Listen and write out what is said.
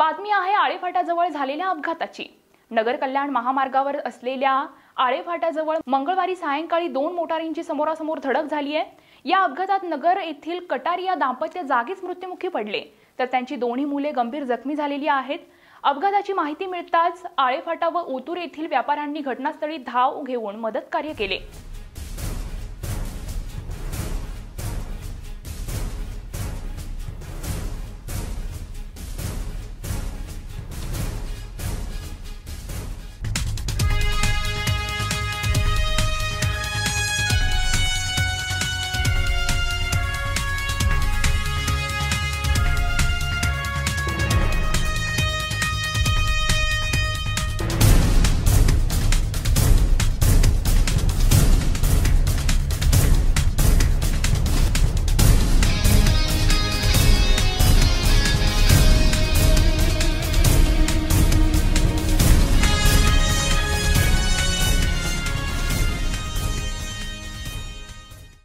बातमी आहे आळेफाटाजवळ झालेल्या अपघाताची। नगर कल्याण महामार्गावर असलेल्या आळेफाटाजवळ मंगळवारी सायंकाळी 2 मोटारींची समोरासमोर धडक झाली आहे। या अपघातात नगर येथील कटारिया दाम्पत्य जागीच मृत्युमुखी पडले, तर त्यांची दोन्ही मुले गंभीर जखमी झालेली आहेत। अपघाताची माहिती मिळताच आळेफाटा व ओतूर येथील व्यापाऱ्यांनी घटनास्थळी धाव घेऊन मदत कार्य केले।